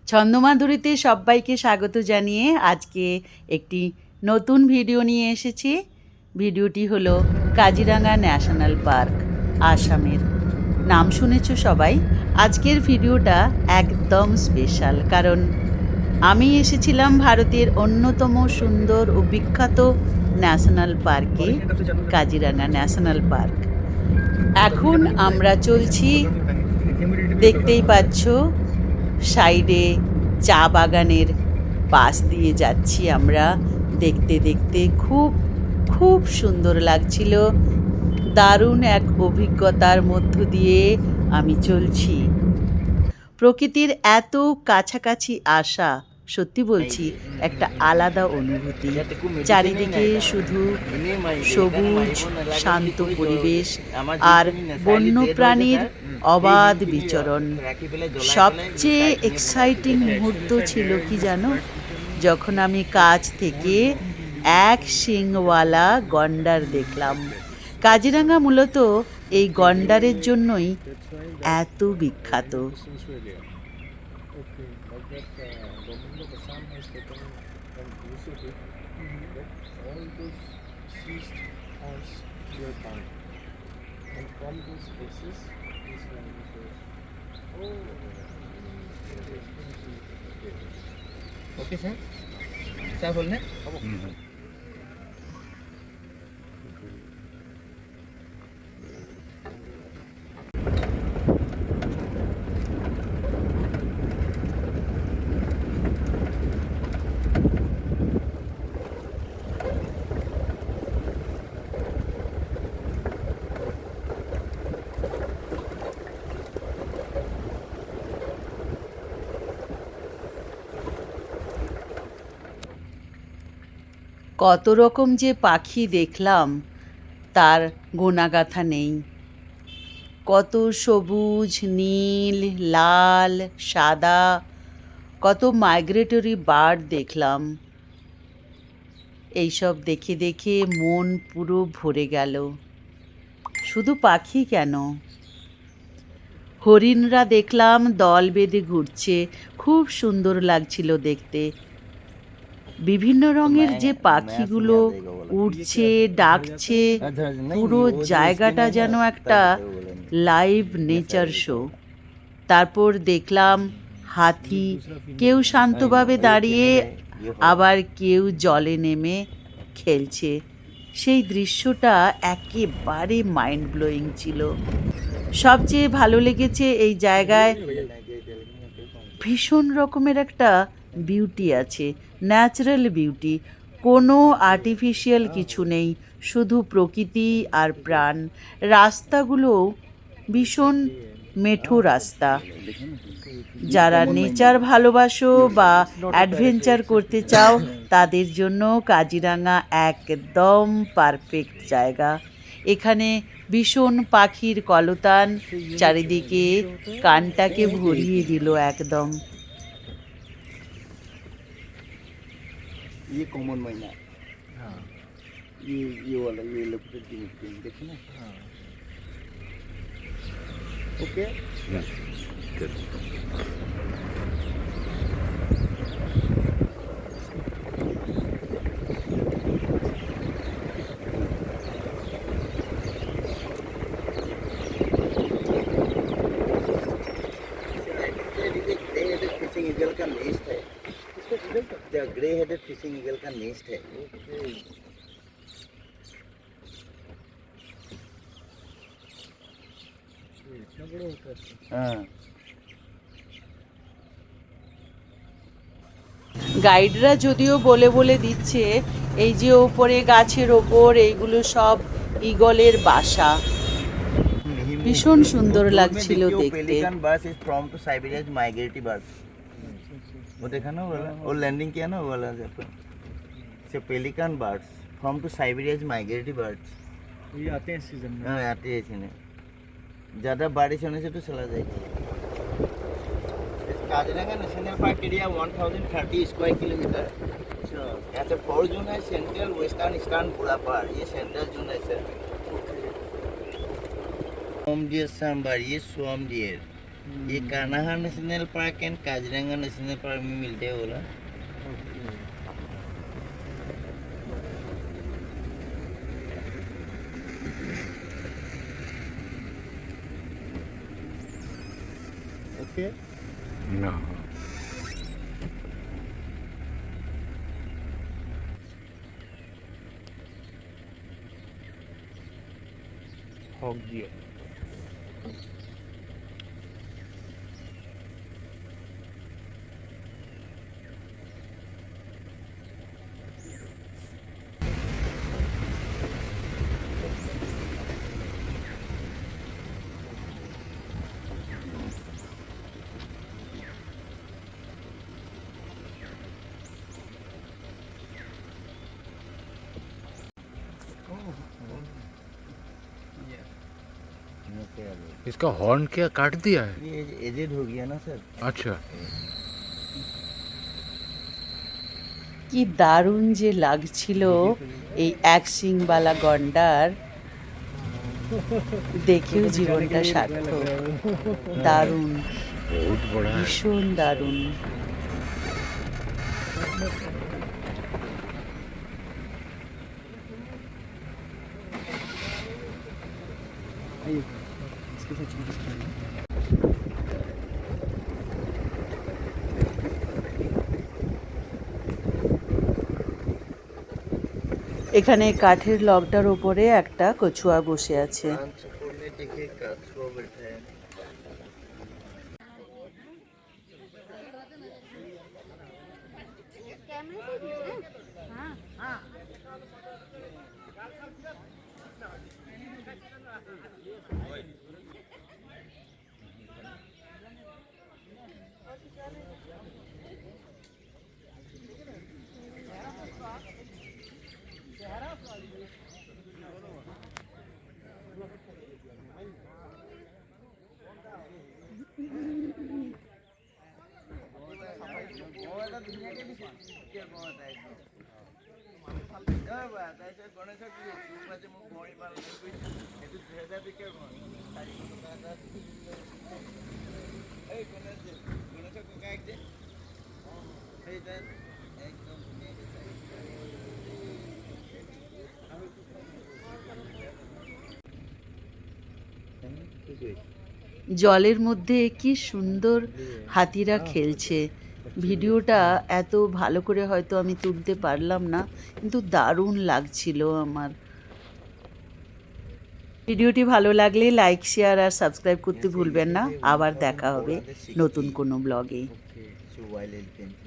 ছন্দমাধুরীতে সবাইকে স্বাগত জানিয়ে আজকে একটি নতুন ভিডিও নিয়ে এসেছি। ভিডিওটি হলো কাজিরাঙা ন্যাশনাল পার্ক, আসামের। নাম শুনেছ সবাই। আজকের ভিডিওটা একদম স্পেশাল, কারণ আমি এসেছিলাম ভারতের অন্যতম সুন্দর ও বিখ্যাত ন্যাশনাল পার্কে, কাজিরাঙা ন্যাশনাল পার্ক। এখন আমরা চলছি, দেখতেই পাচ্ছ সাইডে চা বাগানের পাশ দিয়ে যাচ্ছি আমরা। দেখতে দেখতে খুব খুব সুন্দর লাগছিল। দারুণ এক অভিজ্ঞতার মধ্য দিয়ে আমি চলছি। প্রকৃতির এত কাছাকাছি আসা, সত্যি বলছি, একটা আলাদা অনুভূতি। চারিদিকে শুধু সবুজ শান্ত পরিবেশ আর বন্যপ্রাণীর অবাধ বিচরণ। সবচেয়ে এক্সাইটিং মুহূর্ত ছিল কি জানো, যখন আমি কাছ থেকে এক শিংওয়ালা গন্ডার দেখলাম। কাজিরাঙা মূলত এই গন্ডারের জন্যই এত বিখ্যাত। ओके सर, क्या बोल रहे हैं? কত রকম যে পাখি দেখলাম তার গোনাগাথা নেই। কত সবুজ, নীল, লাল, সাদা, কত মাইগ্রেটরি বার্ড দেখলাম। এইসব দেখে দেখে মন পুরো ভরে গেল। শুধু পাখি কেন, হরিণরা দেখলাম দল বেঁধে ঘুরছে, খুব সুন্দর লাগছিল দেখতে। বিভিন্ন রঙের যে পাখিগুলো উড়ছে, ডাকছে, পুরো জায়গাটা যেন একটা লাইভ নেচার শো। তারপর দেখলাম হাতি, কেউ শান্তভাবে দাঁড়িয়ে, আবার কেউ জলে নেমে খেলছে। সেই দৃশ্যটা একেবারে মাইন্ড ব্লোয়িং ছিল। সবচেয়ে ভালো লেগেছে এই জায়গায় ভীষণ রকমের একটা বিউটি আছে, ন্যাচারাল বিউটি। কোনো আর্টিফিশিয়াল কিছু নেই, শুধু প্রকৃতি আর প্রাণ। রাস্তাগুলো ভীষণ মেঠো রাস্তা। যারা নেচার ভালোবাসো বা অ্যাডভেঞ্চার করতে চাও, তাদের জন্য কাজিরাঙা একদম পারফেক্ট জায়গা। এখানে ভীষণ পাখির কলতান চারিদিকে কানটাকে ভরিয়ে দিল একদম। ये कॉमन मैना, हाँ, ये वाला ये लेपर्ड देखो ना, हाँ, ओके, गुड। फिशिंग ईगल का नेस्ट है, ग्रे हेडेड फिशिंग ईगल का नेस्ट है। इतना बड़ा होता है? हाँ। গাইডরা যদিও বলে বলে দিচ্ছে এই যে ওপরে গাছের ওপর এইগুলো সব ঈগলের বাসা। ভীষণ সুন্দর লাগছিল দেখতে। Pelican birds is from to Siberia's migratory birds. वो देखा ना वो लैंडिंग किया ना वो वाला से pelican birds from to Siberia's migratory birds. ये आते हैं सीजन में। हाँ आते हैं सीजन में। ज़्यादा बारिश होने से तो चला जाएगा। Kaziranga national park area 1030 square kilometre. यहाँ से 4 जोन है, सेंट्रल, वेस्टर्न, ईस्टर्न, पूरा पार। ये सेंट्रल जोन है सर। सोम डियर सांबर, ये सोम डियर। ये Kanha national park and Kaziranga national park में मिलते हैं बोला। ओके ना hog deer. इसका हॉर्न क्या काट दिया है? ये एजेड हो गया ना सर। अच्छा কি দারুণ যে লাগছিল এই এক শিংওয়ালা গন্ডার, দেখেও জীবনটা সার্থক। দারুণ, बहुत बड़ा है। ভীষণ দারুণ। এখানে কাঠের লগটার ওপরে একটা কচুয়া বসে আছে। देखे कछुआ बैठा है। জলের মধ্যে কি সুন্দর হাতিরা খেলছে। ভিডিওটা এত ভালো করে হয়তো আমি তুলতে পারলাম না, কিন্তু দারুণ লাগছিল আমার। ভিডিওটি ভালো লাগলে লাইক, শেয়ার আর সাবস্ক্রাইব করতে ভুলবেন না। আবার দেখা হবে নতুন কোনো ব্লগে। Okay, so wild elephant.